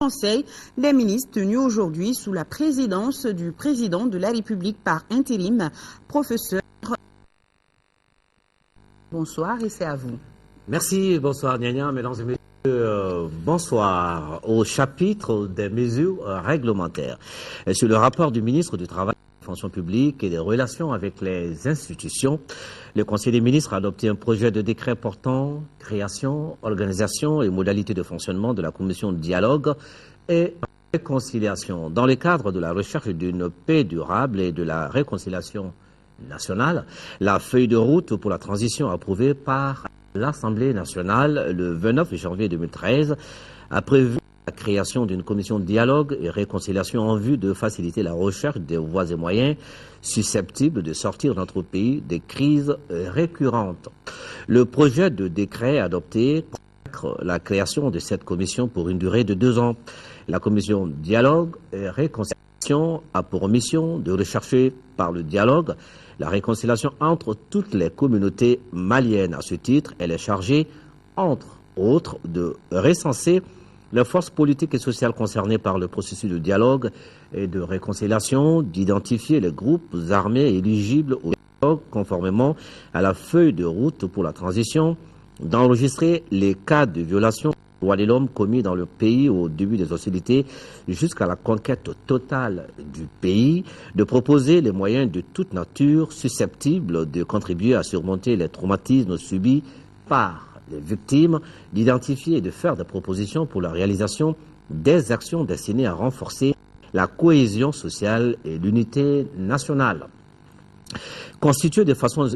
Conseil des ministres tenu aujourd'hui sous la présidence du président de la République par intérim, professeur. Bonsoir et c'est à vous. Merci, bonsoir Niania, mesdames et messieurs, bonsoir. Au chapitre des mesures réglementaires, sur le rapport du ministre du Travail, de la Fonction publique et des relations avec les institutions, le Conseil des ministres a adopté un projet de décret portant création, organisation et modalités de fonctionnement de la commission de dialogue et réconciliation. Dans le cadre de la recherche d'une paix durable et de la réconciliation nationale, la feuille de route pour la transition approuvée par l'Assemblée nationale le 29 janvier 2013 a prévu la création d'une commission de dialogue et réconciliation en vue de faciliter la recherche des voies et moyens susceptibles de sortir notre pays des crises récurrentes. Le projet de décret adopté consacre la création de cette commission pour une durée de 2 ans. La commission de dialogue et réconciliation a pour mission de rechercher par le dialogue la réconciliation entre toutes les communautés maliennes. À ce titre, elle est chargée, entre autres, de recenser les forces politiques et sociales concernées par le processus de dialogue et de réconciliation, d'identifier les groupes armés éligibles au dialogue conformément à la feuille de route pour la transition, d'enregistrer les cas de violation des droits de l'homme commis dans le pays au début des hostilités jusqu'à la conquête totale du pays, de proposer les moyens de toute nature susceptibles de contribuer à surmonter les traumatismes subis par les victimes, d'identifier et de faire des propositions pour la réalisation des actions destinées à renforcer la cohésion sociale et l'unité nationale. Constituée de façon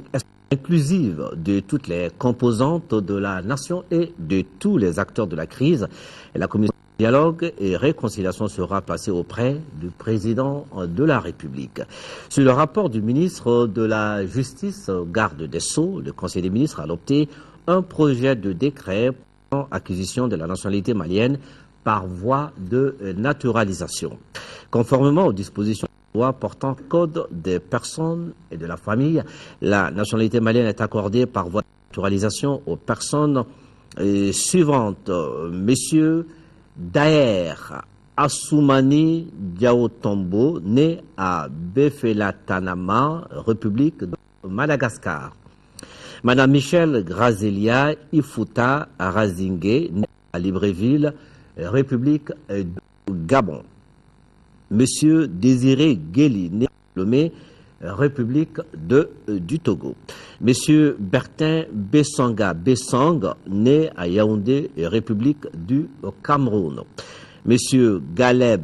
inclusive de toutes les composantes de la nation et de tous les acteurs de la crise, la commission de dialogue et réconciliation sera placée auprès du président de la République. Sur le rapport du ministre de la Justice, garde des Sceaux, le Conseil des ministres a adopté un projet de décret pour acquisition de la nationalité malienne par voie de naturalisation. Conformément aux dispositions de la loi portant code des personnes et de la famille, la nationalité malienne est accordée par voie de naturalisation aux personnes suivantes. Messieurs Daher Assoumani Diaotombo, né à Befelatanama, République de Madagascar. Madame Michel Grazelia Ifuta Razingue, née à Libreville, République du Gabon. Monsieur Désiré Guéli, né à Lomé, République du Togo. Monsieur Bertin Bessanga Bessang, né à Yaoundé, République du Cameroun. Monsieur Galeb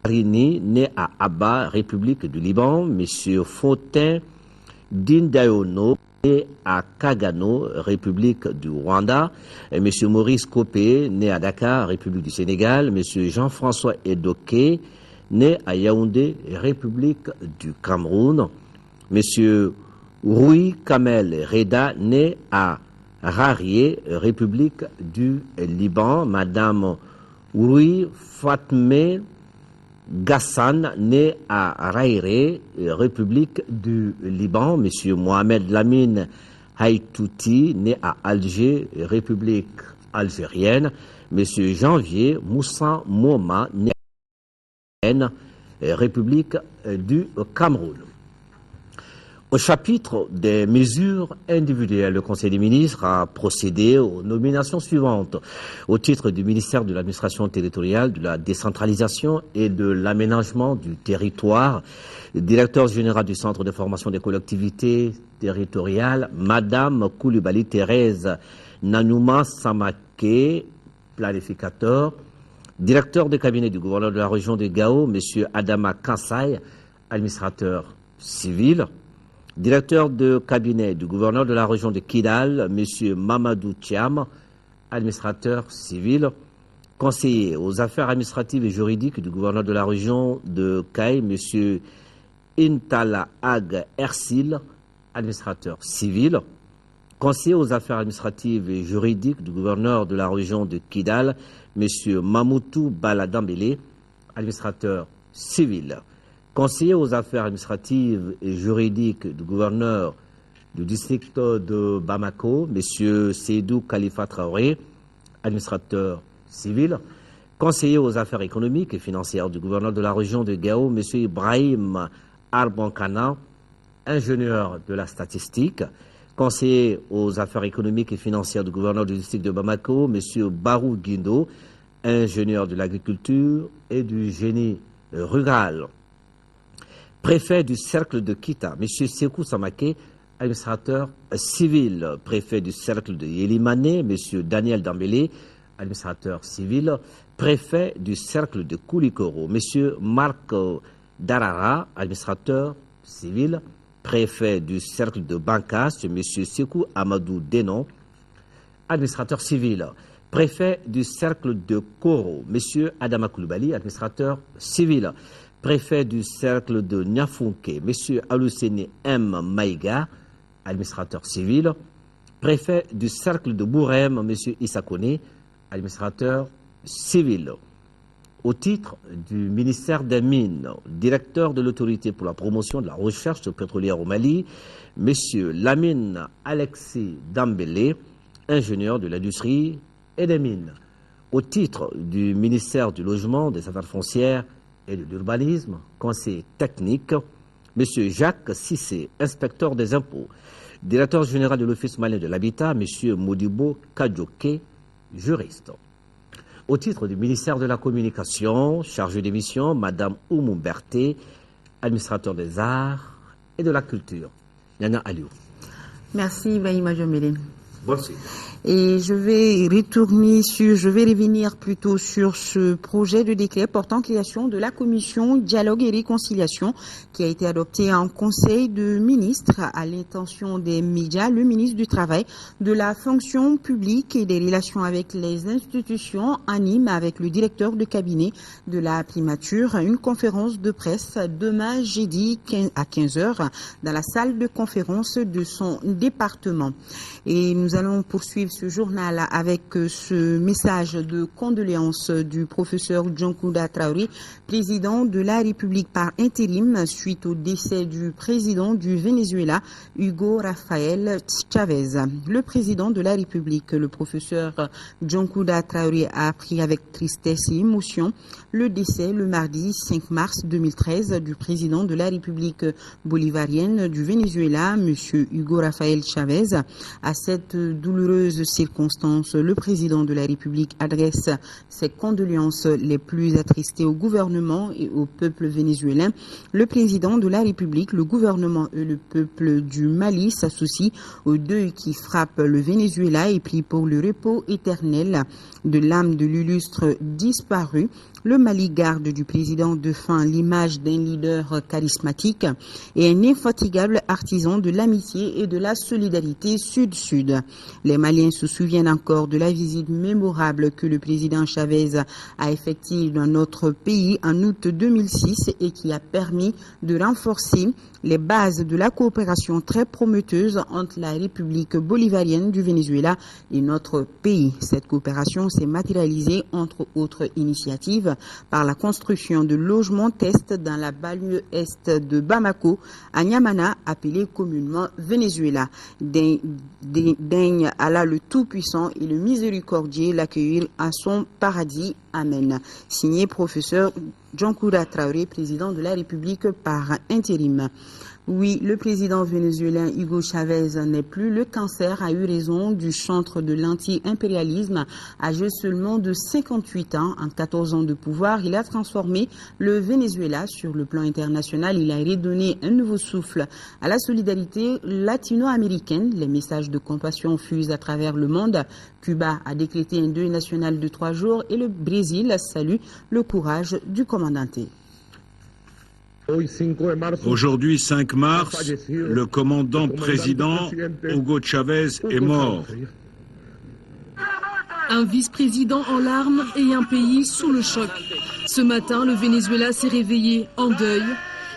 Tarini, né à Abba, République du Liban. Monsieur Fontaine Dindayono, né à Kagano, République du Rwanda. M. Maurice Kopé, né à Dakar, République du Sénégal. M. Jean-François Edoké, né à Yaoundé, République du Cameroun. M. Rui Kamel Reda, né à Rarié, République du Liban. Madame Rui Fatme Gassan, né à Rairé, République du Liban. Monsieur Mohamed Lamine Haïtouti, né à Alger, République algérienne. Monsieur Janvier Moussa Moma, né à République du Cameroun. Au chapitre des mesures individuelles, le Conseil des ministres a procédé aux nominations suivantes. Au titre du ministère de l'Administration territoriale, de la décentralisation et de l'aménagement du territoire, directeur général du Centre de formation des collectivités territoriales, Madame Koulibaly Thérèse Nanouma Samake, planificateur, directeur de cabinet du gouverneur de la région de Gao, Monsieur Adama Kansai, administrateur civil, directeur de cabinet du gouverneur de la région de Kidal, M. Mamadou Thiam, administrateur civil, conseiller aux affaires administratives et juridiques du gouverneur de la région de Kaï, M. Intala Ag Ersil, administrateur civil, conseiller aux affaires administratives et juridiques du gouverneur de la région de Kidal, M. Mamoutou Baladambélé, administrateur civil. Conseiller aux affaires administratives et juridiques du gouverneur du district de Bamako, M. Seydou Khalifa Traoré, administrateur civil. Conseiller aux affaires économiques et financières du gouverneur de la région de Gao, M. Ibrahim Arbankana, ingénieur de la statistique. Conseiller aux affaires économiques et financières du gouverneur du district de Bamako, M. Barou Guindo, ingénieur de l'agriculture et du génie rural. Préfet du cercle de Kita, M. Sekou Samake, administrateur civil. Préfet du cercle de Yelimane, M. Daniel Dambélé, administrateur civil. Préfet du cercle de Koulikoro, M. Marc Darara, administrateur civil. Préfet du cercle de Bankas, M. Sekou Amadou Denon, administrateur civil. Préfet du cercle de Koro, M. Adama Koulibaly, administrateur civil. Préfet du cercle de Nyafunke, M. Alusene M. Maïga, administrateur civil. Préfet du cercle de Bourem, M. Issakone, administrateur civil. Au titre du ministère des Mines, directeur de l'autorité pour la promotion de la recherche pétrolière au Mali, M. Lamine Alexis Dambélé, ingénieur de l'industrie et des mines. Au titre du ministère du Logement, des Affaires foncières et de l'urbanisme, conseiller technique, M. Jacques Sissé, inspecteur des impôts, directeur général de l'Office malien de l'habitat, M. Modibo Kadjoke, juriste. Au titre du ministère de la Communication, chargé des missions, Mme Oumou Berté, administrateur des arts et de la culture. Nana Aliou. Merci, Ibrahima Jomele. Merci. Et je vais revenir plutôt sur ce projet de décret portant création de la commission Dialogue et Réconciliation qui a été adopté en Conseil de ministres à l'intention des médias. Le ministre du Travail, de la fonction publique et des relations avec les institutions anime avec le directeur de cabinet de la primature une conférence de presse demain jeudi à 15h dans la salle de conférence de son département. Et nous allons poursuivre ce journal avec ce message de condoléances du professeur Djonkouda Traoré, président de la République par intérim suite au décès du président du Venezuela, Hugo Rafael Chavez. Le président de la République, le professeur Djonkouda Traoré, a appris avec tristesse et émotion le décès le mardi 5 mars 2013 du président de la République bolivarienne du Venezuela, M. Hugo Rafael Chavez. À cette douloureuse circonstance, le président de la République adresse ses condoléances les plus attristées au gouvernement et au peuple vénézuélien. Le président de la République, le gouvernement et le peuple du Mali s'associent au deuil qui frappe le Venezuela et prient pour le repos éternel de l'âme de l'illustre disparu. Le Mali garde du président défunt l'image d'un leader charismatique et un infatigable artisan de l'amitié et de la solidarité sud-sud. Les Maliens se souviennent encore de la visite mémorable que le président Chavez a effectuée dans notre pays en août 2006 et qui a permis de renforcer les bases de la coopération très prometteuse entre la République bolivarienne du Venezuela et notre pays. Cette coopération s'est matérialisée, entre autres initiatives, par la construction de logements test dans la banlieue est de Bamako, à Niamana, appelé communément Venezuela. Daigne Allah le Tout-Puissant et le Miséricordieux l'accueillir à son paradis. Amen. Signé professeur Djonkouda Traoré, président de la République par intérim. Oui, le président vénézuélien Hugo Chavez n'est plus. Le cancer a eu raison du chantre de l'anti-impérialisme. Âgé seulement de 58 ans, en 14 ans de pouvoir, il a transformé le Venezuela sur le plan international. Il a redonné un nouveau souffle à la solidarité latino-américaine. Les messages de compassion fusent à travers le monde. Cuba a décrété un deuil national de 3 jours et le Brésil salue le courage du commandante. Aujourd'hui, 5 mars, le commandant président Hugo Chavez est mort. Un vice-président en larmes et un pays sous le choc. Ce matin, le Venezuela s'est réveillé en deuil.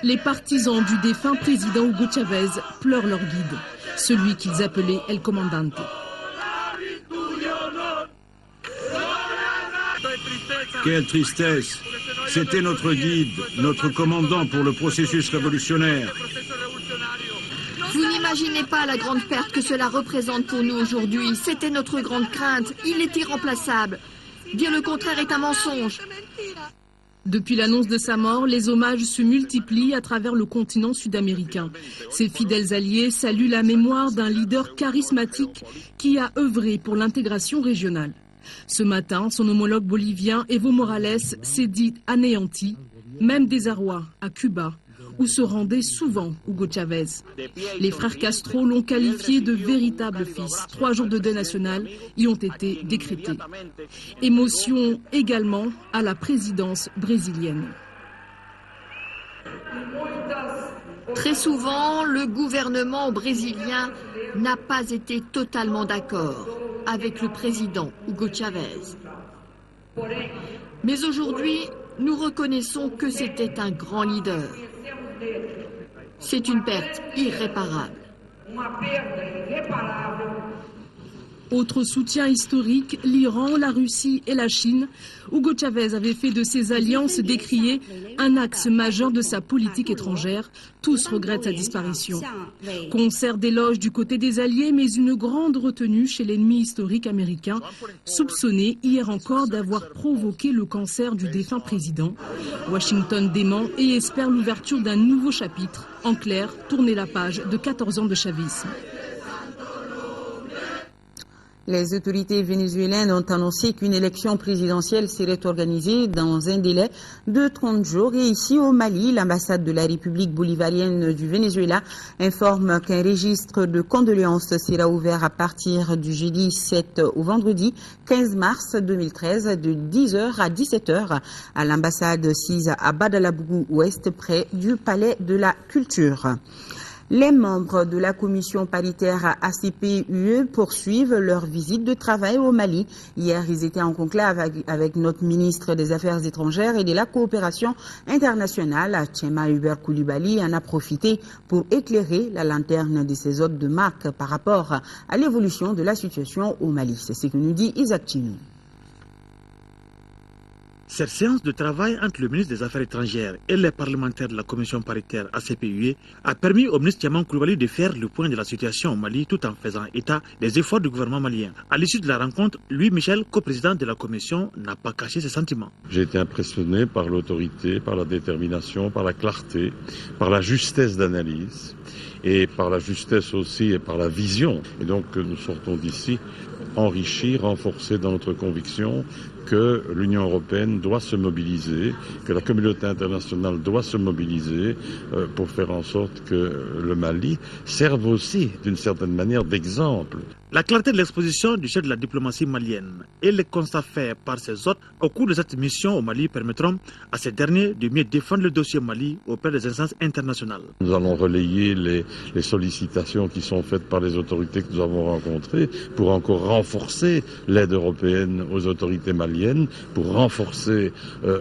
Les partisans du défunt président Hugo Chavez pleurent leur guide, celui qu'ils appelaient El Comandante. Quelle tristesse! C'était notre guide, notre commandant pour le processus révolutionnaire. Vous n'imaginez pas la grande perte que cela représente pour nous aujourd'hui. C'était notre grande crainte. Il est irremplaçable. Dire le contraire est un mensonge. Depuis l'annonce de sa mort, les hommages se multiplient à travers le continent sud-américain. Ses fidèles alliés saluent la mémoire d'un leader charismatique qui a œuvré pour l'intégration régionale. Ce matin, son homologue bolivien Evo Morales s'est dit anéanti, même désarroi à Cuba, où se rendait souvent Hugo Chavez. Les frères Castro l'ont qualifié de véritable fils. 3 jours de deuil national y ont été décrétés. Émotion également à la présidence brésilienne. Très souvent, le gouvernement brésilien n'a pas été totalement d'accord avec le président Hugo Chavez. Mais aujourd'hui, nous reconnaissons que c'était un grand leader. C'est une perte irréparable. Autre soutien historique, l'Iran, la Russie et la Chine. Hugo Chavez avait fait de ces alliances décriées un axe majeur de sa politique étrangère. Tous regrettent sa disparition. Concert d'éloges du côté des alliés, mais une grande retenue chez l'ennemi historique américain, soupçonné hier encore d'avoir provoqué le cancer du défunt président. Washington dément et espère l'ouverture d'un nouveau chapitre. En clair, tourner la page de 14 ans de chavisme. Les autorités vénézuéliennes ont annoncé qu'une élection présidentielle serait organisée dans un délai de 30 jours. Et ici au Mali, l'ambassade de la République bolivarienne du Venezuela informe qu'un registre de condoléances sera ouvert à partir du jeudi 7 au vendredi 15 mars 2013 de 10h à 17h à l'ambassade sise à Badalabougou Ouest près du Palais de la Culture. Les membres de la commission paritaire ACP-UE poursuivent leur visite de travail au Mali. Hier, ils étaient en conclave avec notre ministre des Affaires étrangères et de la coopération internationale. Tchema Hubert Koulibaly en a profité pour éclairer la lanterne de ses hôtes de marque par rapport à l'évolution de la situation au Mali. C'est ce que nous dit Isaac Chinou. Cette séance de travail entre le ministre des Affaires étrangères et les parlementaires de la commission paritaire ACP-UE a permis au ministre Tchema Koulibaly de faire le point de la situation au Mali tout en faisant état des efforts du gouvernement malien. À l'issue de la rencontre, Louis Michel, coprésident de la commission, n'a pas caché ses sentiments. J'ai été impressionné par l'autorité, par la détermination, par la clarté, par la justesse d'analyse et par la justesse aussi et par la vision. Et donc nous sortons d'ici enrichis, renforcés dans notre conviction que l'Union européenne doit se mobiliser, que la communauté internationale doit se mobiliser pour faire en sorte que le Mali serve aussi d'une certaine manière d'exemple. La clarté de l'exposition du chef de la diplomatie malienne et les constats faits par ses hôtes au cours de cette mission au Mali permettront à ces derniers de mieux défendre le dossier Mali auprès des instances internationales. Nous allons relayer les sollicitations qui sont faites par les autorités que nous avons rencontrées pour encore renforcer l'aide européenne aux autorités maliennes, pour renforcer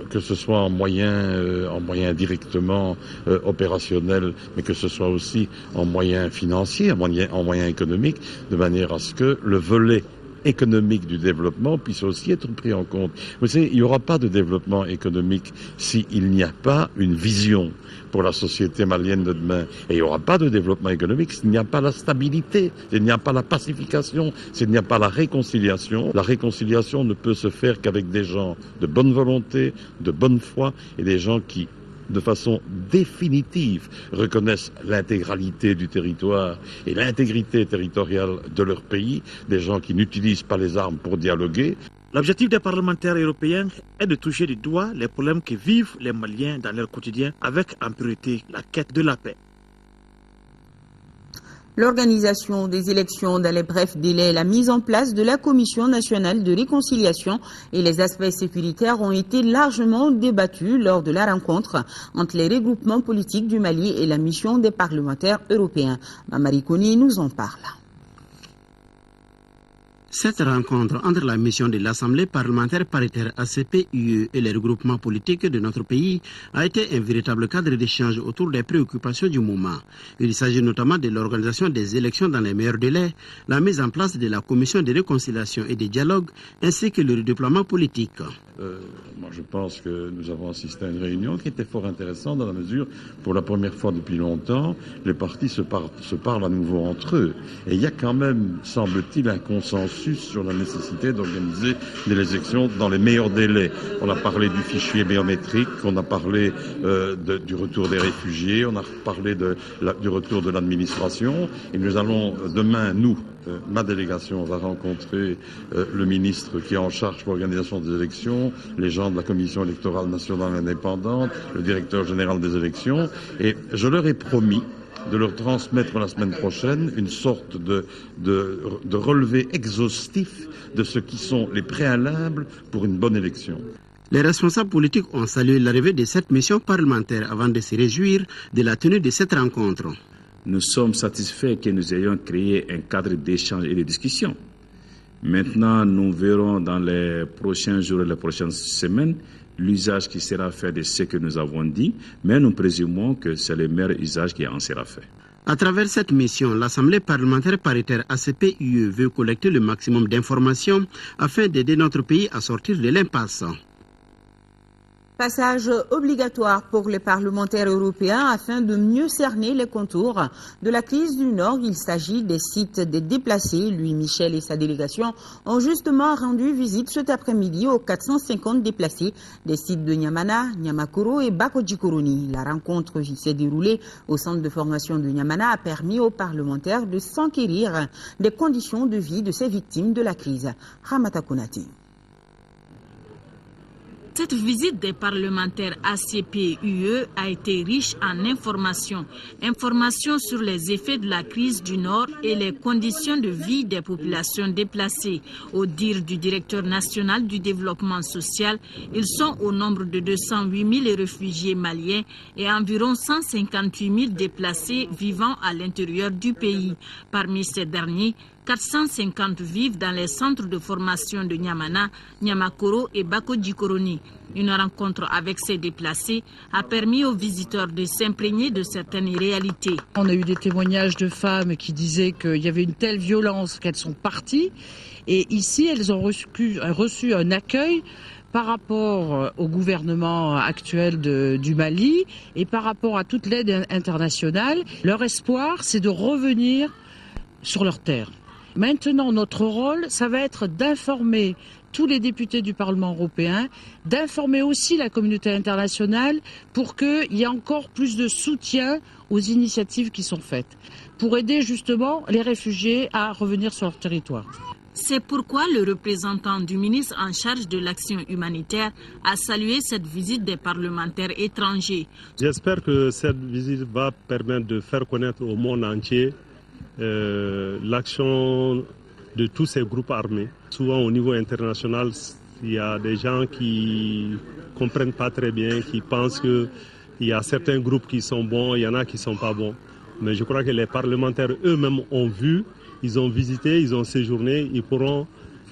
que ce soit en moyens directement opérationnels, mais que ce soit aussi en moyens financiers, en moyens économiques, de manière à ce que le volet économique du développement puisse aussi être pris en compte. Vous savez, il n'y aura pas de développement économique s'il n'y a pas une vision pour la société malienne de demain. Et il n'y aura pas de développement économique s'il n'y a pas la stabilité, s'il n'y a pas la pacification, s'il n'y a pas la réconciliation. La réconciliation ne peut se faire qu'avec des gens de bonne volonté, de bonne foi et des gens qui, de façon définitive, reconnaissent l'intégralité du territoire et l'intégrité territoriale de leur pays, des gens qui n'utilisent pas les armes pour dialoguer. L'objectif des parlementaires européens est de toucher du doigt les problèmes que vivent les Maliens dans leur quotidien, avec en priorité la quête de la paix. L'organisation des élections dans les brefs délais, la mise en place de la Commission nationale de réconciliation et les aspects sécuritaires ont été largement débattus lors de la rencontre entre les regroupements politiques du Mali et la mission des parlementaires européens. Mamari Koni nous en parle. Cette rencontre entre la mission de l'Assemblée parlementaire paritaire ACP-UE et les regroupements politiques de notre pays a été un véritable cadre d'échange autour des préoccupations du moment. Il s'agit notamment de l'organisation des élections dans les meilleurs délais, la mise en place de la commission de réconciliation et de dialogue, ainsi que le redéploiement politique. Moi, je pense que nous avons assisté à une réunion qui était fort intéressante dans la mesure, pour la première fois depuis longtemps, les partis se parlent à nouveau entre eux. Et il y a quand même, semble-t-il, un consensus consensus sur la nécessité d'organiser des élections dans les meilleurs délais. On a parlé du fichier biométrique, on a parlé du retour des réfugiés, on a parlé du retour de l'administration, et nous allons demain, ma délégation va rencontrer le ministre qui est en charge de l'organisation des élections, les gens de la Commission électorale nationale indépendante, le directeur général des élections, et je leur ai promis de leur transmettre la semaine prochaine une sorte de relevé exhaustif de ce qui sont les préalables pour une bonne élection. Les responsables politiques ont salué l'arrivée de cette mission parlementaire avant de se réjouir de la tenue de cette rencontre. Nous sommes satisfaits que nous ayons créé un cadre d'échange et de discussion. Maintenant, nous verrons dans les prochains jours et les prochaines semaines l'usage qui sera fait de ce que nous avons dit, mais nous présumons que c'est le meilleur usage qui en sera fait. À travers cette mission, l'Assemblée parlementaire paritaire ACP-UE veut collecter le maximum d'informations afin d'aider notre pays à sortir de l'impasse. Passage obligatoire pour les parlementaires européens afin de mieux cerner les contours de la crise du Nord. Il s'agit des sites des déplacés. Louis Michel et sa délégation ont justement rendu visite cet après-midi aux 450 déplacés des sites de Niamana, Niamakoro et Bako-Djikoroni. La rencontre qui s'est déroulée au centre de formation de Niamana a permis aux parlementaires de s'enquérir des conditions de vie de ces victimes de la crise. Ramata Konati. Cette visite des parlementaires ACP-UE a été riche en informations. Informations sur les effets de la crise du Nord et les conditions de vie des populations déplacées. Au dire du directeur national du développement social, ils sont au nombre de 208 000 réfugiés maliens et environ 158 000 déplacés vivant à l'intérieur du pays. Parmi ces derniers, 450 vivent dans les centres de formation de Niamana, Niamakoro et Bako-Djikoroni. Une rencontre avec ces déplacés a permis aux visiteurs de s'imprégner de certaines réalités. On a eu des témoignages de femmes qui disaient qu'il y avait une telle violence qu'elles sont parties. Et ici, elles ont reçu un accueil par rapport au gouvernement actuel du Mali et par rapport à toute l'aide internationale. Leur espoir, c'est de revenir sur leur terre. Maintenant, notre rôle, ça va être d'informer tous les députés du Parlement européen, d'informer aussi la communauté internationale pour qu'il y ait encore plus de soutien aux initiatives qui sont faites, pour aider justement les réfugiés à revenir sur leur territoire. C'est pourquoi le représentant du ministre en charge de l'action humanitaire a salué cette visite des parlementaires étrangers. J'espère que cette visite va permettre de faire connaître au monde entier l'action de tous ces groupes armés. Souvent au niveau international, il y a des gens qui ne comprennent pas très bien, qui pensent qu'il y a certains groupes qui sont bons, il y en a qui ne sont pas bons. Mais je crois que les parlementaires eux-mêmes ont vu, ils ont visité, ils ont séjourné, ils pourront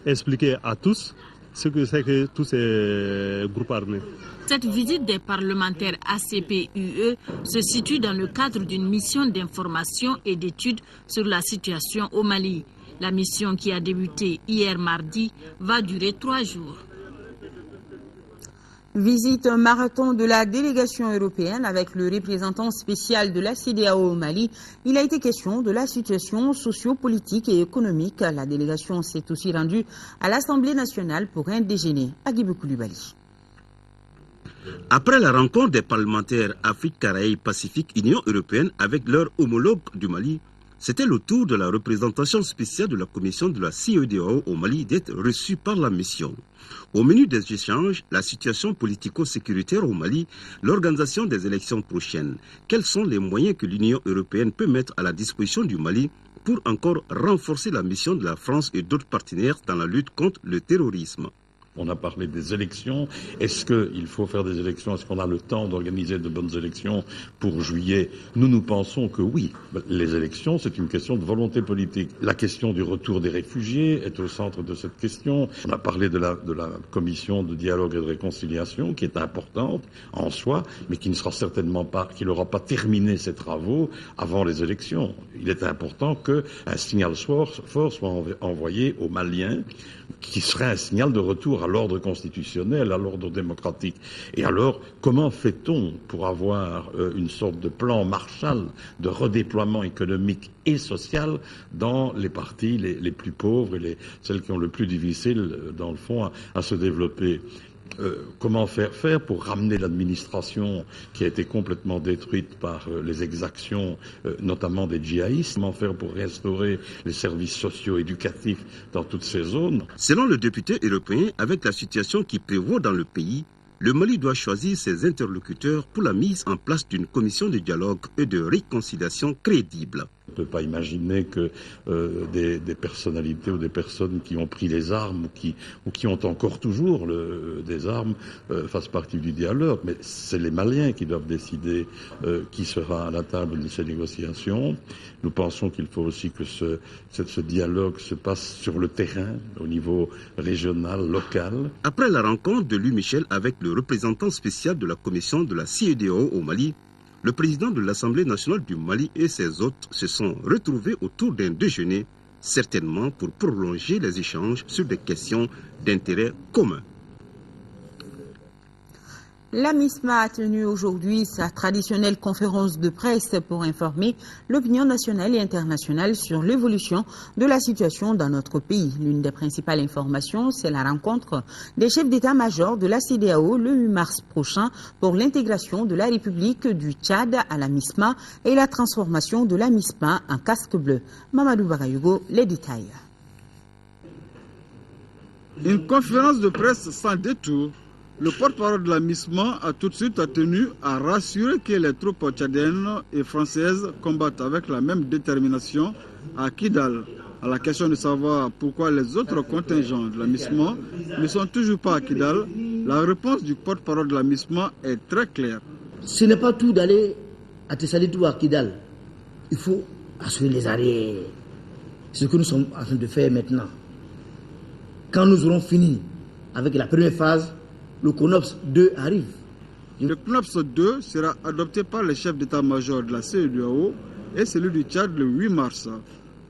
expliquer à tous ce que c'est que tous ces groupes armés. Cette visite des parlementaires ACP-UE se situe dans le cadre d'une mission d'information et d'études sur la situation au Mali. La mission qui a débuté hier mardi va durer 3 jours. Visite marathon de la délégation européenne avec le représentant spécial de la CEDEAO au Mali. Il a été question de la situation socio-politique et économique. La délégation s'est aussi rendue à l'Assemblée nationale pour un déjeuner à Guibou Koulibaly. Après la rencontre des parlementaires Afrique, Caraïbes, Pacifique, Union européenne avec leurs homologues du Mali, c'était le tour de la représentation spéciale de la commission de la CEDEAO au Mali d'être reçue par la mission. Au menu des échanges, la situation politico-sécuritaire au Mali, l'organisation des élections prochaines. Quels sont les moyens que l'Union européenne peut mettre à la disposition du Mali pour encore renforcer la mission de la France et d'autres partenaires dans la lutte contre le terrorisme? On a parlé des élections. Est-ce qu'il faut faire des élections? Est-ce qu'on a le temps d'organiser de bonnes élections pour juillet? Nous pensons que oui. Les élections, c'est une question de volonté politique. La question du retour des réfugiés est au centre de cette question. On a parlé de la commission de dialogue et de réconciliation, qui est importante en soi, mais qui ne sera certainement pas, qui n'aura pas terminé ses travaux avant les élections. Il est important qu'un signal fort soit envoyé aux Maliens qui serait un signal de retour à l'ordre constitutionnel, à l'ordre démocratique. Et alors, comment fait-on pour avoir une sorte de plan Marshall de redéploiement économique et social dans les parties les plus pauvres et celles qui ont le plus difficile, dans le fond, à se développer? Comment faire pour ramener l'administration qui a été complètement détruite par les exactions, notamment des djihadistes? Comment faire pour restaurer les services socio-éducatifs dans toutes ces zones? Selon le député européen, avec la situation qui prévaut dans le pays, le Mali doit choisir ses interlocuteurs pour la mise en place d'une commission de dialogue et de réconciliation crédible. On ne peut pas imaginer que des personnalités ou des personnes qui ont pris les armes ou qui ont encore toujours des armes fassent partie du dialogue. Mais c'est les Maliens qui doivent décider qui sera à la table de ces négociations. Nous pensons qu'il faut aussi que ce dialogue se passe sur le terrain, au niveau régional, local. Après la rencontre de Louis Michel avec le représentant spécial de la commission de la CEDEAO au Mali, le président de l'Assemblée nationale du Mali et ses hôtes se sont retrouvés autour d'un déjeuner, certainement pour prolonger les échanges sur des questions d'intérêt commun. La MISMA a tenu aujourd'hui sa traditionnelle conférence de presse pour informer l'opinion nationale et internationale sur l'évolution de la situation dans notre pays. L'une des principales informations, c'est la rencontre des chefs d'état-major de la CEDEAO le 8 mars prochain pour l'intégration de la République du Tchad à la MISMA et la transformation de la MISMA en casque bleu. Mamadou Bagayugo, les détails. Une conférence de presse sans détour. Le porte-parole de la MISMA a tout de suite tenu à rassurer que les troupes tchadiennes et françaises combattent avec la même détermination à Kidal. À la question de savoir pourquoi les autres contingents de la MISMA ne sont toujours pas à Kidal, la réponse du porte-parole de la MISMA est très claire. Ce n'est pas tout d'aller à Tessalite ou à Kidal. Il faut assurer les arrières. C'est ce que nous sommes en train de faire maintenant. Quand nous aurons fini avec la première phase, le CONOPS 2 arrive. Le CONOPS 2 sera adopté par les chefs d'état-major de la CEDEAO et celui du Tchad le 8 mars.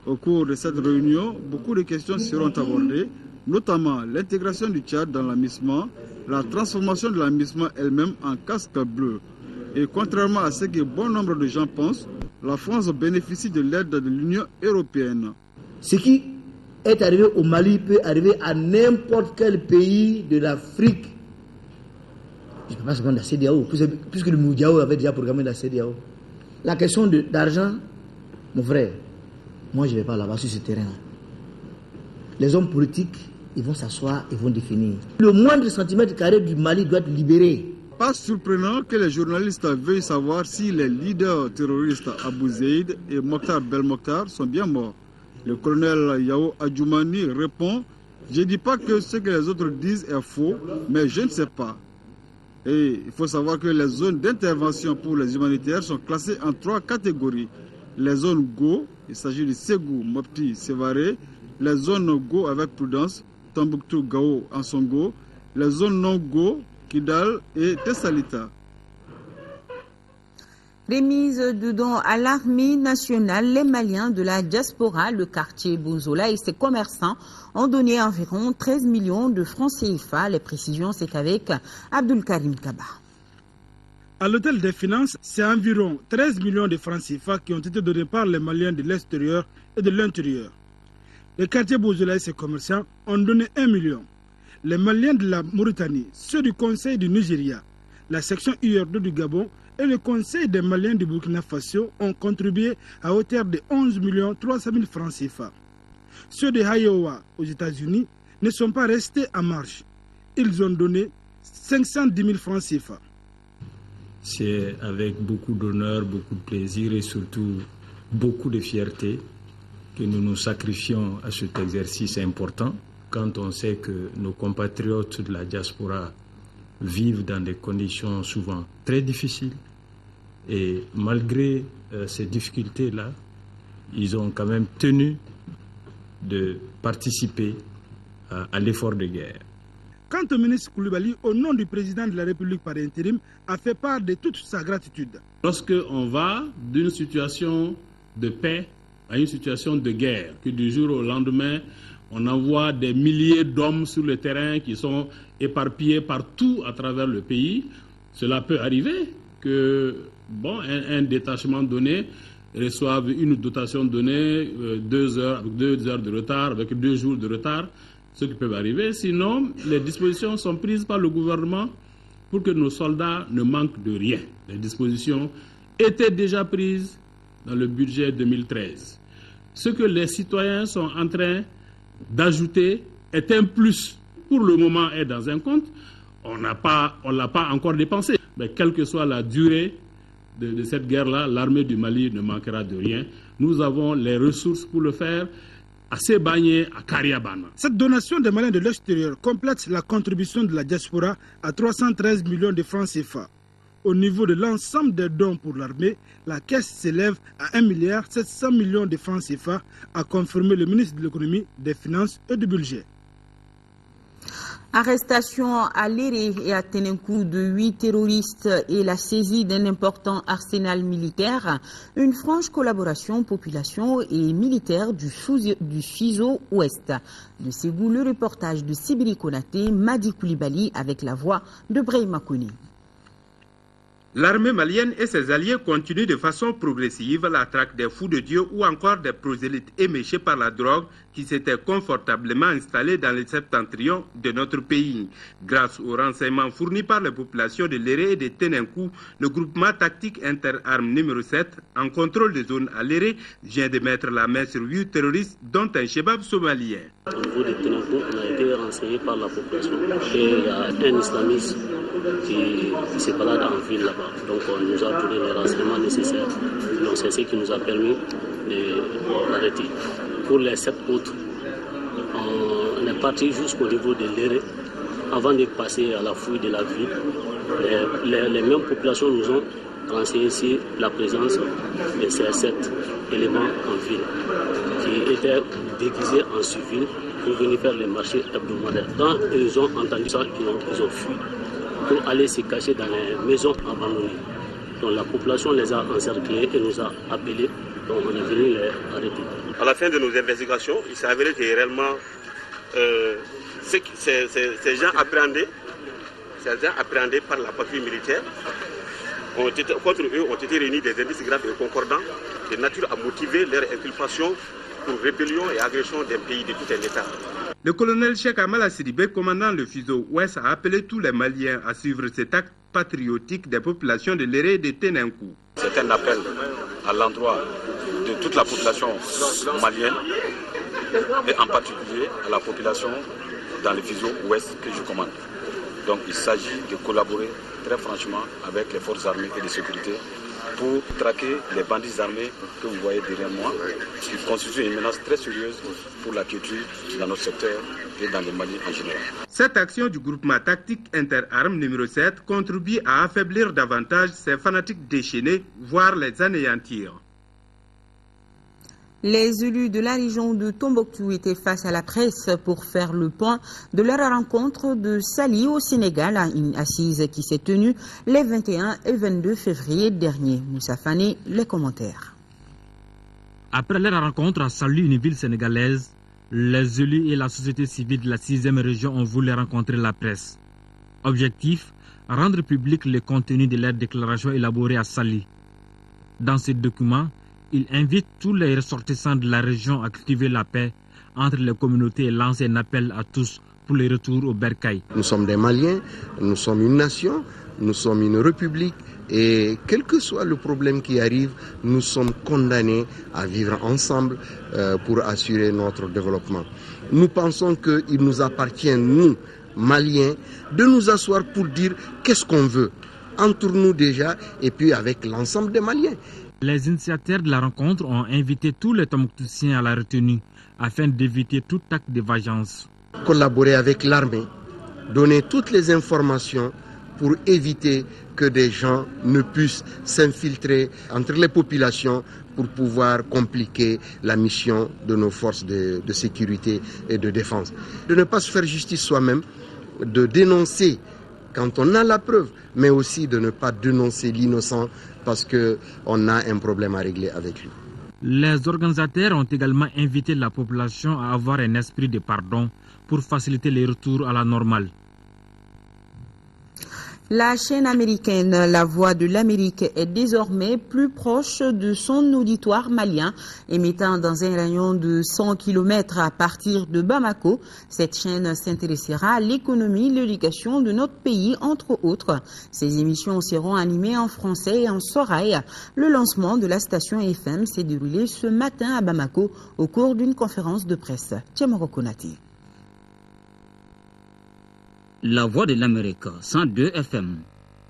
Au cours de cette réunion, beaucoup de questions seront abordées, notamment l'intégration du Tchad dans la MISMA, la transformation de la MISMA elle-même en casque bleu. Et contrairement à ce que bon nombre de gens pensent, la France bénéficie de l'aide de l'Union européenne. Ce qui est arrivé au Mali peut arriver à n'importe quel pays de l'Afrique. Je ne peux pas se prendre la CEDEAO, puisque le Moudiao avait déjà programmé la CEDEAO. La question d'argent, mon frère, moi je ne vais pas là-bas sur ce terrain. Les hommes politiques, ils vont s'asseoir, ils vont définir. Le moindre centimètre carré du Mali doit être libéré. Pas surprenant que les journalistes veuillent savoir si les leaders terroristes Abou Zeid et Mokhtar Belmokhtar sont bien morts. Le colonel Yao Adjoumani répond « Je ne dis pas que ce que les autres disent est faux, mais je ne sais pas ». Et il faut savoir que les zones d'intervention pour les humanitaires sont classées en 3 catégories. Les zones Go, il s'agit de Ségou, Mopti, Sévaré. Les zones Go avec prudence, Tombouctou, Gao, Ansongo. Les zones non Go, Kidal et Tessalita. Remise de dons à l'armée nationale, les Maliens de la diaspora, le quartier Bouzola et ses commerçants ont donné environ 13 millions de francs CFA. Les précisions, c'est avec Abdul Karim Kaba. À l'hôtel des finances, c'est environ 13 millions de francs CFA qui ont été donnés par les Maliens de l'extérieur et de l'intérieur. Le quartier Bouzola et ses commerçants ont donné 1 million. Les Maliens de la Mauritanie, ceux du Conseil du Nigeria, la section UR2 du Gabon et le Conseil des Maliens du Burkina Faso ont contribué à hauteur de 11 300 000 francs CFA. Ceux de Iowa aux États-Unis ne sont pas restés en marche. Ils ont donné 510 000 francs CFA. C'est avec beaucoup d'honneur, beaucoup de plaisir et surtout beaucoup de fierté que nous nous sacrifions à cet exercice important quand on sait que nos compatriotes de la diaspora vivent dans des conditions souvent très difficiles. Et malgré ces difficultés-là, ils ont quand même tenu de participer à l'effort de guerre. Quant au ministre Koulibaly, au nom du président de la République par intérim, a fait part de toute sa gratitude. Lorsqu'on va d'une situation de paix à une situation de guerre, que du jour au lendemain, On envoie des milliers d'hommes sur le terrain qui sont éparpillés partout à travers le pays. Cela peut arriver que un détachement donné reçoive une dotation donnée 2 heures, avec 2 heures de retard, avec 2 jours de retard, ce qui peut arriver. Sinon, les dispositions sont prises par le gouvernement pour que nos soldats ne manquent de rien. Les dispositions étaient déjà prises dans le budget 2013. Ce que les citoyens sont en train d'ajouter est un plus. Pour le moment, est dans un compte. On ne l'a pas encore dépensé. Mais quelle que soit la durée de cette guerre-là, l'armée du Mali ne manquera de rien. Nous avons les ressources pour le faire à Sebagné, à Kariabana. Cette donation des Maliens de l'extérieur complète la contribution de la diaspora à 313 millions de francs CFA. Au niveau de l'ensemble des dons pour l'armée, la caisse s'élève à 1,7 milliard de francs CFA, a confirmé le ministre de l'économie, des finances et du budget. Arrestation à Léré et à Ténenkou de 8 terroristes et la saisie d'un important arsenal militaire. Une franche collaboration population et militaire du FISO Ouest. De Ségou, le reportage de Sibiri Konaté, Madi Koulibaly avec la voix de Brahima Koni. L'armée malienne et ses alliés continuent de façon progressive la traque des fous de Dieu ou encore des prosélytes éméchés par la drogue qui s'étaient confortablement installés dans le septentrion de notre pays. Grâce aux renseignements fournis par les populations de Léré et de Ténenkou, le groupement tactique interarmes numéro 7, en contrôle de zone à Léré, vient de mettre la main sur 8 terroristes, dont un chebab somalien. Au niveau de Ténenkou, on a été renseigné par la population et il y a un islamiste qui se balade en ville là-bas. Donc on nous a donné les renseignements nécessaires. Donc c'est ce qui nous a permis de l'arrêter. Pour les 7 autres, on est parti jusqu'au niveau de Léré avant de passer à la fouille de la ville. Les mêmes populations nous ont renseigné ici la présence de ces 7 éléments en ville qui étaient déguisés en civil pour venir faire les marchés hebdomadaires. Quand ils ont entendu ça, ils ont fui pour aller se cacher dans les maisons abandonnées. Donc la population les a encerclés et nous a appelés. Donc on est venu les arrêter. À la fin de nos investigations, il s'est avéré que réellement ces gens appréhendés par la patrouille militaire, contre eux ont été réunis des indices graves et concordants de nature à motiver leur inculpation pour rébellion et agression d'un pays de tout un État. Le colonel Cheikh Amala Sidibé, commandant le FISO Ouest, a appelé tous les Maliens à suivre cet acte patriotique des populations de Léré et de Ténenkou. C'est un appel à l'endroit de toute la population malienne et en particulier à la population dans le FISO Ouest que je commande. Donc il s'agit de collaborer très franchement avec les forces armées et de sécurité pour traquer les bandits armés que vous voyez derrière moi, qui constituent une menace très sérieuse pour la quiétude dans notre secteur et dans le Mali en général. Cette action du groupement tactique interarmes numéro 7 contribue à affaiblir davantage ces fanatiques déchaînés, voire les anéantir. Les élus de la région de Tombouctou étaient face à la presse pour faire le point de leur rencontre de Saly au Sénégal, une assise qui s'est tenue les 21 et 22 février dernier. Moussa Fane, les commentaires. Après leur rencontre à Saly, une ville sénégalaise, les élus et la société civile de la 6e région ont voulu rencontrer la presse. Objectif, rendre public le contenu de leur déclaration élaborée à Saly. Dans ce document, il invite tous les ressortissants de la région à cultiver la paix entre les communautés et lance un appel à tous pour le retour au bercail. Nous sommes des Maliens, nous sommes une nation, nous sommes une république et quel que soit le problème qui arrive, nous sommes condamnés à vivre ensemble pour assurer notre développement. Nous pensons qu'il nous appartient, nous, Maliens, de nous asseoir pour dire qu'est-ce qu'on veut entre nous déjà et puis avec l'ensemble des Maliens. Les initiateurs de la rencontre ont invité tous les Tombouctoutiens à la retenue afin d'éviter tout acte de vengeance. Collaborer avec l'armée, donner toutes les informations pour éviter que des gens ne puissent s'infiltrer entre les populations pour pouvoir compliquer la mission de nos forces de sécurité et de défense. De ne pas se faire justice soi-même, de dénoncer quand on a la preuve, mais aussi de ne pas dénoncer l'innocent parce qu'on a un problème à régler avec lui. Les organisateurs ont également invité la population à avoir un esprit de pardon pour faciliter les retours à la normale. La chaîne américaine La Voix de l'Amérique est désormais plus proche de son auditoire malien, émettant dans un rayon de 100 km à partir de Bamako. Cette chaîne s'intéressera à l'économie et l'éducation de notre pays, entre autres. Ces émissions seront animées en français et en soraï. Le lancement de la station FM s'est déroulé ce matin à Bamako au cours d'une conférence de presse. Tchamoro Konati. La Voix de l'Amérique, 102 FM.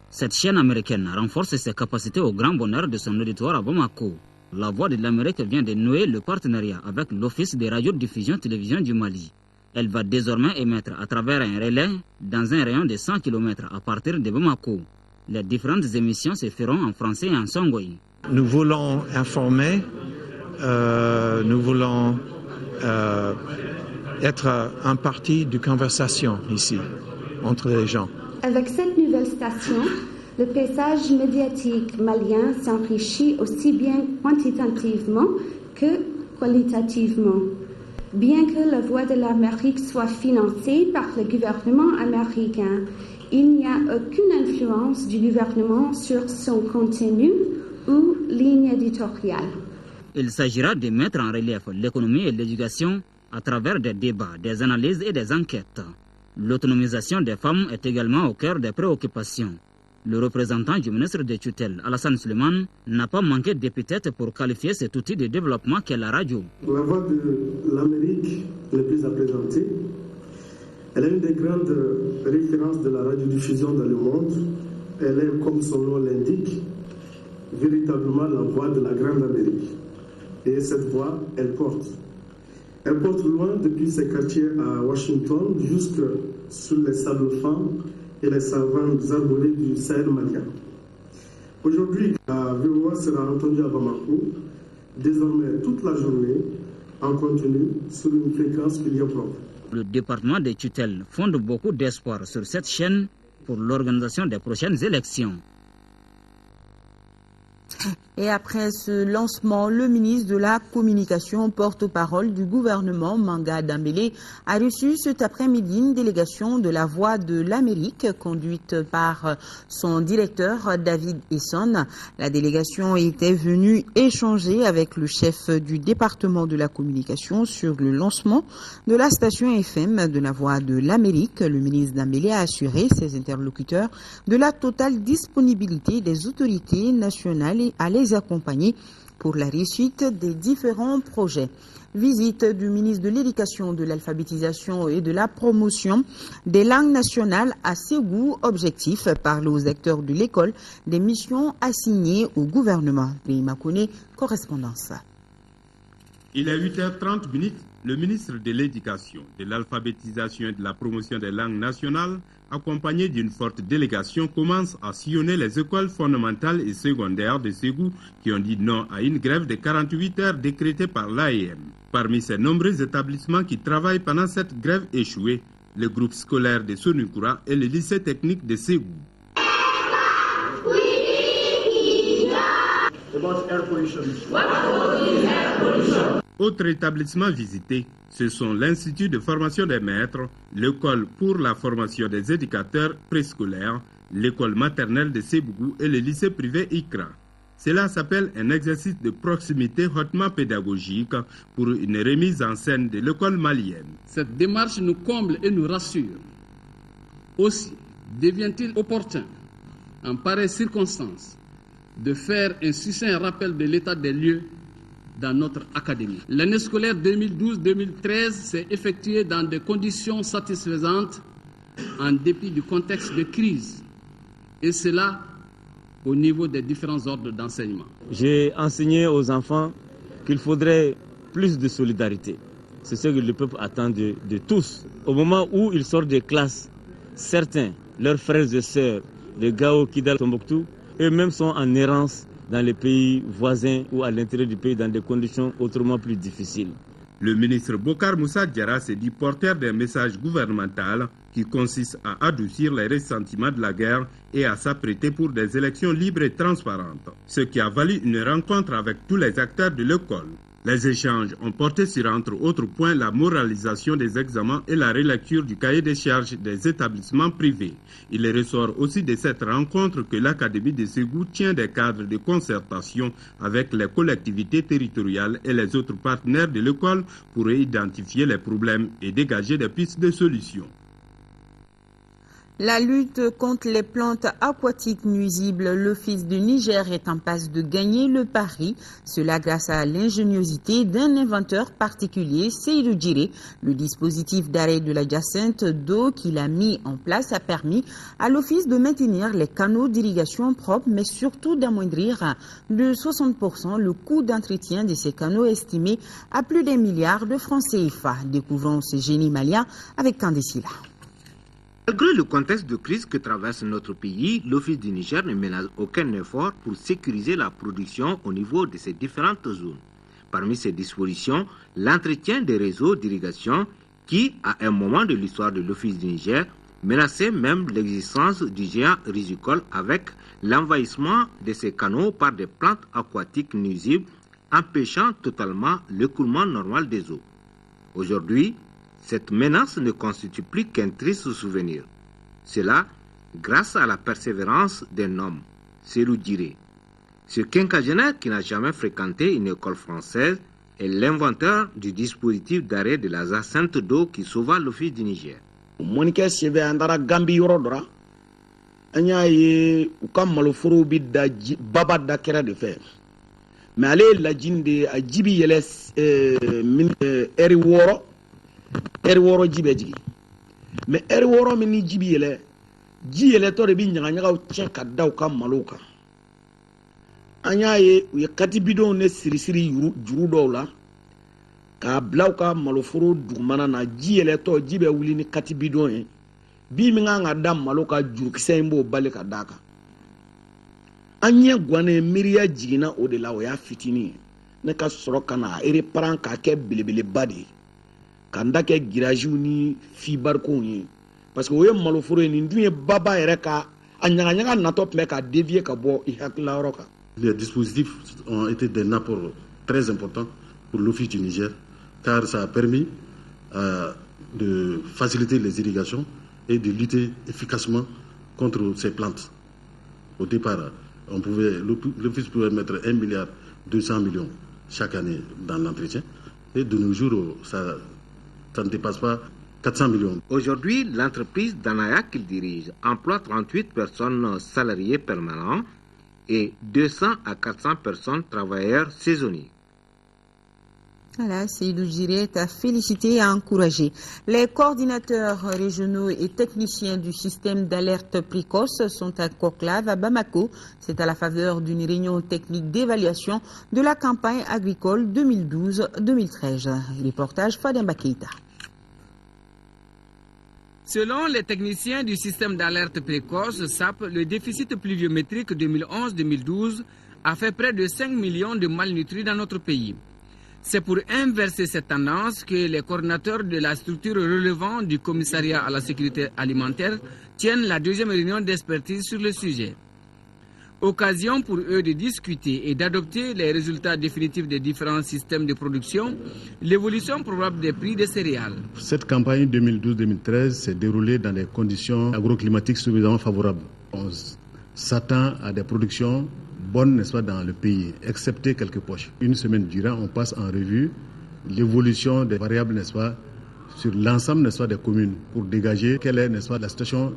Cette chaîne américaine renforce ses capacités au grand bonheur de son auditoire à Bamako. La Voix de l'Amérique vient de nouer le partenariat avec l'Office des radiodiffusions télévision du Mali. Elle va désormais émettre à travers un relais dans un rayon de 100 km à partir de Bamako. Les différentes émissions se feront en français et en songoï. Nous voulons informer, nous voulons être un parti de conversation ici, entre les gens. Avec cette nouvelle station, le paysage médiatique malien s'enrichit aussi bien quantitativement que qualitativement. Bien que la Voix de l'Amérique soit financée par le gouvernement américain, il n'y a aucune influence du gouvernement sur son contenu ou ligne éditoriale. Il s'agira de mettre en relief l'économie et l'éducation à travers des débats, des analyses et des enquêtes. L'autonomisation des femmes est également au cœur des préoccupations. Le représentant du ministre de tutelle, Alassane Suleiman, n'a pas manqué d'épithètes pour qualifier cet outil de développement qu'est la radio. La Voix de l'Amérique n'est plus à présenter. Elle est une des grandes références de la radiodiffusion dans le monde. Elle est, comme son nom l'indique, véritablement la voix de la Grande Amérique. Et cette voix, elle porte. Elle porte loin depuis ses quartiers à Washington jusque sur les sables fins et les savanes arborées du Sahel malien. Aujourd'hui, la VOA sera entendue à Bamako, désormais toute la journée, en continu, sur une fréquence qui lui est propre. Le département des tutelles fonde beaucoup d'espoir sur cette chaîne pour l'organisation des prochaines élections. Et après ce lancement, le ministre de la Communication, porte-parole du gouvernement, Manga Dambélé, a reçu cet après-midi une délégation de la Voix de l'Amérique conduite par son directeur David Esson. La délégation était venue échanger avec le chef du département de la communication sur le lancement de la station FM de la Voix de l'Amérique. Le ministre Dambélé a assuré ses interlocuteurs de la totale disponibilité des autorités nationales à les accompagner pour la réussite des différents projets. Visite du ministre de l'Éducation, de l'Alphabétisation et de la Promotion des langues nationales à Ségou. Objectif, parler aux acteurs de l'école des missions assignées au gouvernement. Brima Kone, correspondance. Il est 8h30 minutes. Le ministre de l'Éducation, de l'Alphabétisation et de la Promotion des langues nationales, accompagné d'une forte délégation, commence à sillonner les écoles fondamentales et secondaires de Ségou qui ont dit non à une grève de 48 heures décrétée par l'AEM. Parmi ces nombreux établissements qui travaillent pendant cette grève échouée, le groupe scolaire de Sonukura et le lycée technique de Ségou. Autres établissements visités, ce sont l'Institut de formation des maîtres, l'école pour la formation des éducateurs préscolaires, l'école maternelle de Sébougou et le lycée privé ICRA. Cela s'appelle un exercice de proximité hautement pédagogique pour une remise en scène de l'école malienne. Cette démarche nous comble et nous rassure. Aussi, devient-il opportun, en pareille circonstance, de faire un succinct rappel de l'état des lieux dans notre académie. L'année scolaire 2012-2013 s'est effectuée dans des conditions satisfaisantes en dépit du contexte de crise, et cela au niveau des différents ordres d'enseignement. J'ai enseigné aux enfants qu'il faudrait plus de solidarité. C'est ce que le peuple attend de tous. Au moment où ils sortent des classes, certains, leurs frères et sœurs, les Gao, Kidal, Tombouctou, eux-mêmes sont en errance dans les pays voisins ou à l'intérieur du pays dans des conditions autrement plus difficiles. Le ministre Bokar Moussa Diarra s'est dit porteur d'un message gouvernemental qui consiste à adoucir les ressentiments de la guerre et à s'apprêter pour des élections libres et transparentes, ce qui a valu une rencontre avec tous les acteurs de l'école. Les échanges ont porté sur, entre autres points, la moralisation des examens et la relecture du cahier des charges des établissements privés. Il ressort aussi de cette rencontre que l'Académie de Ségou tient des cadres de concertation avec les collectivités territoriales et les autres partenaires de l'école pour identifier les problèmes et dégager des pistes de solutions. La lutte contre les plantes aquatiques nuisibles, l'Office du Niger est en passe de gagner le pari. Cela grâce à l'ingéniosité d'un inventeur particulier, Seydou Djiré. Le dispositif d'arrêt de la jacinthe d'eau qu'il a mis en place a permis à l'Office de maintenir les canaux d'irrigation propres, mais surtout d'amoindrir de 60% le coût d'entretien de ces canaux estimé à plus d'1 milliard de francs CFA. Découvrons ce génie malien avec Candicila. Malgré le contexte de crise que traverse notre pays, l'Office du Niger ne ménage aucun effort pour sécuriser la production au niveau de ces différentes zones. Parmi ces dispositions, l'entretien des réseaux d'irrigation qui, à un moment de l'histoire de l'Office du Niger, menaçait même l'existence du géant risicole avec l'envahissement de ces canaux par des plantes aquatiques nuisibles, empêchant totalement l'écoulement normal des eaux. Aujourd'hui, cette menace ne constitue plus qu'un triste souvenir. Cela grâce à la persévérance d'un homme, Seydou Djiré. Ce quinquagénaire qui n'a jamais fréquenté une école française est l'inventeur du dispositif d'arrêt de la jacinthe d'eau qui sauva l'Office du Niger. Monika sebe andara Gambi yorodora anya ye ukam maloforo bi da baba da kera de fer. Mais allez la jinde a jibi yeles eri woro eri woro jibe jigi mais eri woro mi ni jibi yele ji yele to de bi nyanga nyanga chen ka daw ka maloka anya ye u yakati bidon ne siri siri juru do la ka blaw ka maloforo dugmana na ji yele to jibe wuli ni kati bidon e bi mi nga dam maloka juru kisembo bale ka daka anya gwane miriya jigina o de la o ya fitini ne ka soro kana ere pran ka ke bilibili badi kanda ke giraju ni fibar ko yi parce que o ye maloforo ni nduye baba yere ka anyanga nyanga na top me ka dévier ka bo I hakla roka. Les dispositifs ont été d'un apport très important pour l'Office du Niger car ça a permis de faciliter les irrigations et de lutter efficacement contre ces plantes. Au départ, l'Office pouvait mettre 1,2 milliard chaque année dans l'entretien et de nos jours ça ne dépasse pas 400 millions. Aujourd'hui, l'entreprise Danaya qu'il dirige emploie 38 personnes salariées permanentes et 200 à 400 personnes travailleurs saisonniers. Voilà, Seydou Djiré est à féliciter et à encourager. Les coordinateurs régionaux et techniciens du système d'alerte précoce sont à conclave à Bamako. C'est à la faveur d'une réunion technique d'évaluation de la campagne agricole 2012-2013. Reportage Fademba Keita. Selon les techniciens du système d'alerte précoce SAP, le déficit pluviométrique 2011-2012 a fait près de 5 millions de malnutris dans notre pays. C'est pour inverser cette tendance que les coordinateurs de la structure relevant du commissariat à la sécurité alimentaire tiennent la deuxième réunion d'expertise sur le sujet. Occasion pour eux de discuter et d'adopter les résultats définitifs des différents systèmes de production, l'évolution probable des prix des céréales. Cette campagne 2012-2013 s'est déroulée dans des conditions agroclimatiques suffisamment favorables. On s'attend à des productions bonnes, n'est-ce pas, dans le pays, excepté quelques poches. Une semaine durant, on passe en revue l'évolution des variables, n'est-ce pas, sur l'ensemble, n'est-ce pas, des communes pour dégager quelle est, n'est-ce pas, la situation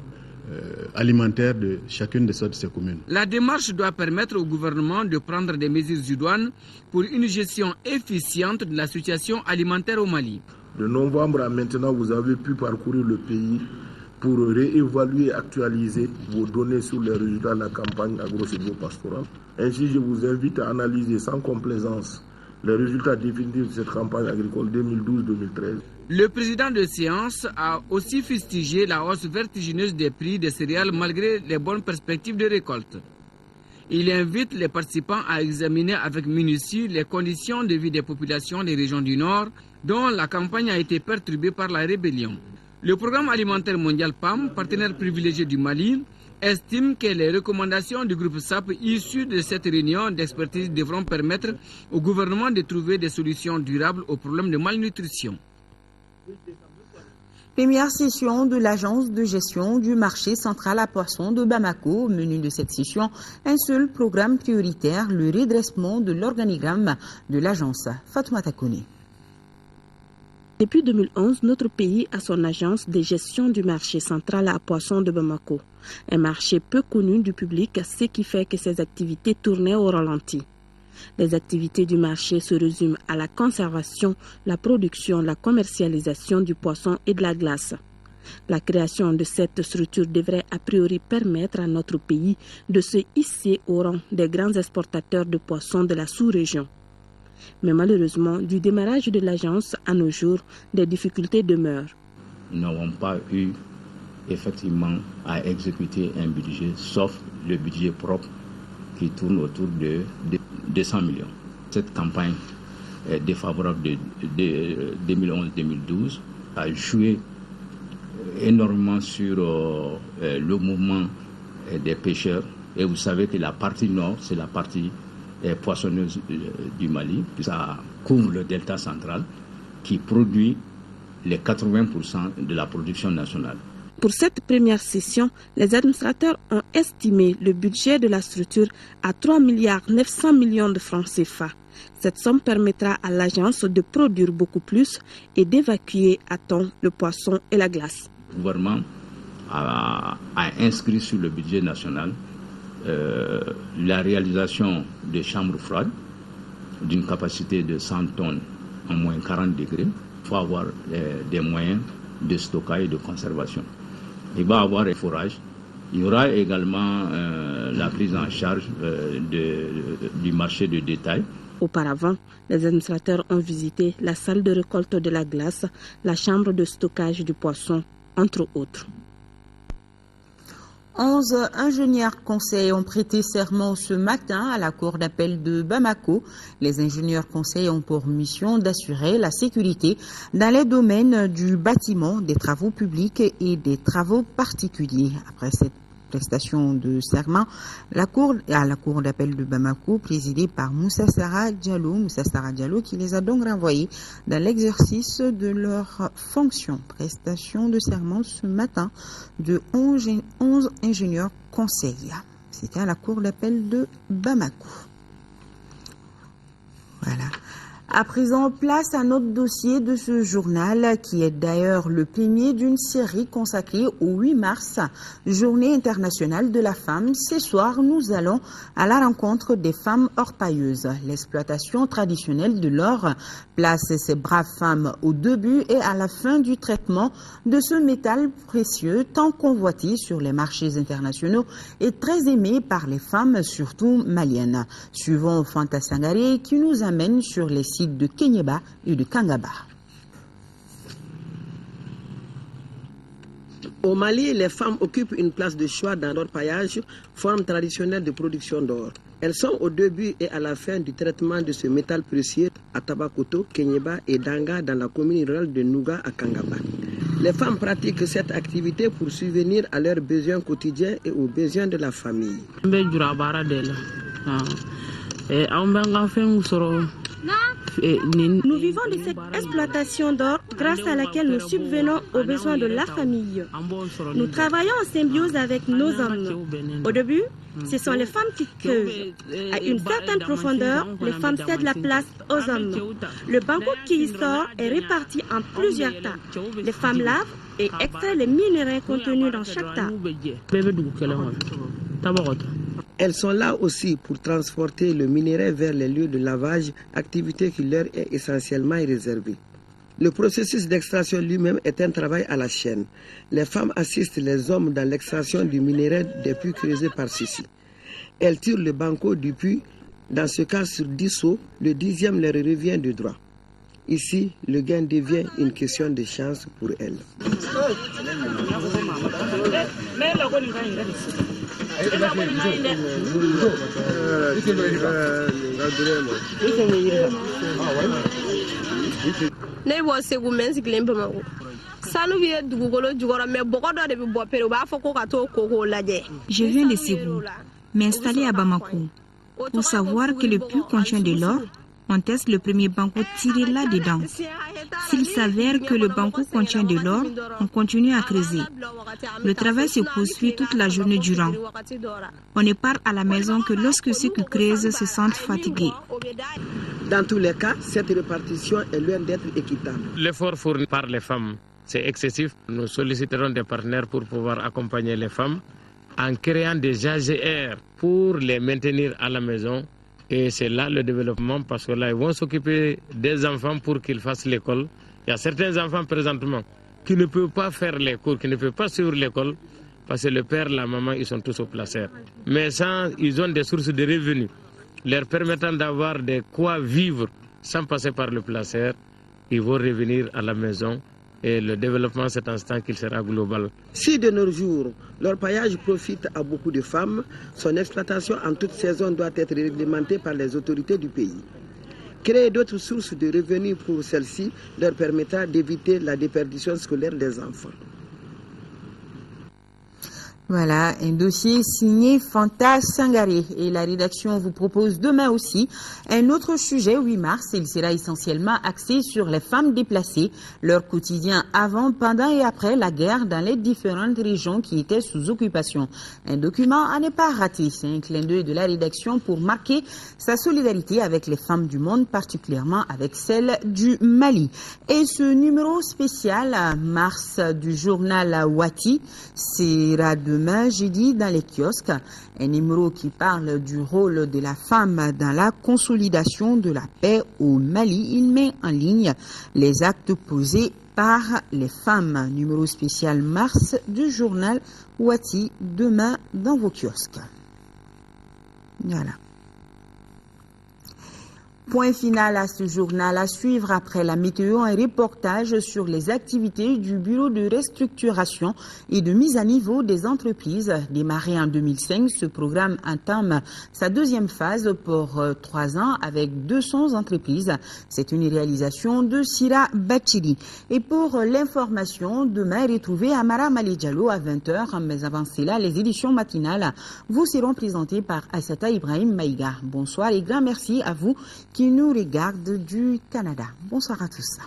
alimentaire de chacune de ces communes. La démarche doit permettre au gouvernement de prendre des mesures idoines pour une gestion efficiente de la situation alimentaire au Mali. De novembre à maintenant, vous avez pu parcourir le pays pour réévaluer et actualiser vos données sur les résultats de la campagne agro-silvopastorale. Ainsi, je vous invite à analyser sans complaisance les résultats définitifs de cette campagne agricole 2012-2013. Le président de séance a aussi fustigé la hausse vertigineuse des prix des céréales malgré les bonnes perspectives de récolte. Il invite les participants à examiner avec minutie les conditions de vie des populations des régions du Nord dont la campagne a été perturbée par la rébellion. Le Programme alimentaire mondial PAM, partenaire privilégié du Mali, estime que les recommandations du groupe SAP issues de cette réunion d'expertise devront permettre au gouvernement de trouver des solutions durables aux problèmes de malnutrition. Première session de l'agence de gestion du marché central à poissons de Bamako. Au menu de cette session, un seul programme prioritaire, le redressement de l'organigramme de l'agence. Fatoumata Kone. Depuis 2011, notre pays a son agence de gestion du marché central à poissons de Bamako. Un marché peu connu du public, ce qui fait que ses activités tournaient au ralenti. Les activités du marché se résument à la conservation, la production, la commercialisation du poisson et de la glace. La création de cette structure devrait a priori permettre à notre pays de se hisser au rang des grands exportateurs de poissons de la sous-région. Mais malheureusement, du démarrage de l'agence à nos jours, des difficultés demeurent. Nous n'avons pas eu effectivement à exécuter un budget, sauf le budget propre qui tourne autour de 200 millions. Cette campagne défavorable de 2011-2012 a joué énormément sur le mouvement des pêcheurs. Et vous savez que la partie nord, c'est la partie poissonneuse du Mali. Ça couvre le delta central qui produit les 80% de la production nationale. Pour cette première session, les administrateurs ont estimé le budget de la structure à 3,9 milliards de francs CFA. Cette somme permettra à l'agence de produire beaucoup plus et d'évacuer à temps le poisson et la glace. Le gouvernement a inscrit sur le budget national la réalisation de chambres froides d'une capacité de 100 tonnes en moins 40 degrés. Il faut avoir des moyens de stockage et de conservation. Il va y avoir un forage. Il y aura également la prise en charge du marché de détail. Auparavant, les administrateurs ont visité la salle de récolte de la glace, la chambre de stockage du poisson, entre autres. 11 ingénieurs conseils ont prêté serment ce matin à la cour d'appel de Bamako. Les ingénieurs conseils ont pour mission d'assurer la sécurité dans les domaines du bâtiment, des travaux publics et des travaux particuliers. Après cette prestation de serment, à la cour d'appel de Bamako, présidée par Moussa Sarra Diallo, qui les a donc renvoyés dans l'exercice de leurs fonctions. Prestation de serment ce matin de 11 ingénieurs conseils. C'était à la cour d'appel de Bamako. Voilà. À présent, place à notre dossier de ce journal, qui est d'ailleurs le premier d'une série consacrée au 8 mars, Journée internationale de la femme. Ce soir, nous allons à la rencontre des femmes orpailleuses. L'exploitation traditionnelle de l'or place ces braves femmes au début et à la fin du traitement de ce métal précieux, tant convoité sur les marchés internationaux et très aimé par les femmes, surtout maliennes. Suivons Fanta Sangaré qui nous amène sur les sites de Kenyeba et de Kangaba. Au Mali, les femmes occupent une place de choix dans l'orpaillage, forme traditionnelle de production d'or. Elles sont au début et à la fin du traitement de ce métal précieux à Tabakoto, Kenyeba et Danga dans la commune rurale de Nouga à Kangaba. Les femmes pratiquent cette activité pour subvenir à leurs besoins quotidiens et aux besoins de la famille. Nous vivons de cette exploitation d'or grâce à laquelle nous subvenons aux besoins de la famille. Nous travaillons en symbiose avec nos hommes. Au début, ce sont les femmes qui creusent. À une certaine profondeur, les femmes cèdent la place aux hommes. Le bambou qui y sort est réparti en plusieurs tas. Les femmes lavent et extraient les minéraux contenus dans chaque tas. Elles sont là aussi pour transporter le minerai vers les lieux de lavage, activité qui leur est essentiellement réservée. Le processus d'extraction lui-même est un travail à la chaîne. Les femmes assistent les hommes dans l'extraction du minerai des puits creusés par ceux-ci. Elles tirent le banco du puits. Dans ce cas, sur 10 seaux, le 10e leur revient de droit. Ici, le gain devient une question de chance pour elles. Je viens de Ségou, m'installer à Bamako. Pour savoir que le puits contient de l'or, on teste le premier banco tiré là-dedans. S'il s'avère que le banco contient de l'or, on continue à creuser. Le travail se poursuit toute la journée durant. On ne part à la maison que lorsque ceux qui creusent se sentent fatigués. Dans tous les cas, cette répartition est loin d'être équitable. L'effort fourni par les femmes, c'est excessif. Nous solliciterons des partenaires pour pouvoir accompagner les femmes en créant des AGR pour les maintenir à la maison. Et c'est là le développement, parce que là, ils vont s'occuper des enfants pour qu'ils fassent l'école. Il y a certains enfants présentement qui ne peuvent pas faire les cours, qui ne peuvent pas suivre l'école, parce que le père, la maman, ils sont tous au placard. Mais sans, ils ont des sources de revenus leur permettant d'avoir de quoi vivre sans passer par le placard. Ils vont revenir à la maison. Et le développement, c'est un instant qu'il sera global. Si de nos jours, l'orpaillage profite à beaucoup de femmes, son exploitation en toute saison doit être réglementée par les autorités du pays. Créer d'autres sources de revenus pour celles-ci leur permettra d'éviter la déperdition scolaire des enfants. Voilà, un dossier signé Fanta Sangaré. Et la rédaction vous propose demain aussi un autre sujet, 8 mars. Il sera essentiellement axé sur les femmes déplacées, leur quotidien avant, pendant et après la guerre dans les différentes régions qui étaient sous occupation. Un document à ne pas rater. C'est un clin d'œil de la rédaction pour marquer sa solidarité avec les femmes du monde, particulièrement avec celles du Mali. Et ce numéro spécial, mars, du journal Wati, sera demain jeudi dans les kiosques, un numéro qui parle du rôle de la femme dans la consolidation de la paix au Mali. Il met en ligne les actes posés par les femmes. Numéro spécial mars du journal Wati, demain dans vos kiosques. Voilà. Point final à ce journal. À suivre après la météo, un reportage sur les activités du Bureau de restructuration et de mise à niveau des entreprises. Démarré en 2005, ce programme entame sa deuxième phase pour 3 ans avec 200 entreprises. C'est une réalisation de Sira Bachiri. Et pour l'information, demain, retrouvez Amara Malidjalo à 20h. Mais avant cela, les éditions matinales vous seront présentées par Assata Ibrahim Maïga. Bonsoir et grand merci à vous qui nous regarde du Canada. Bonsoir à tous.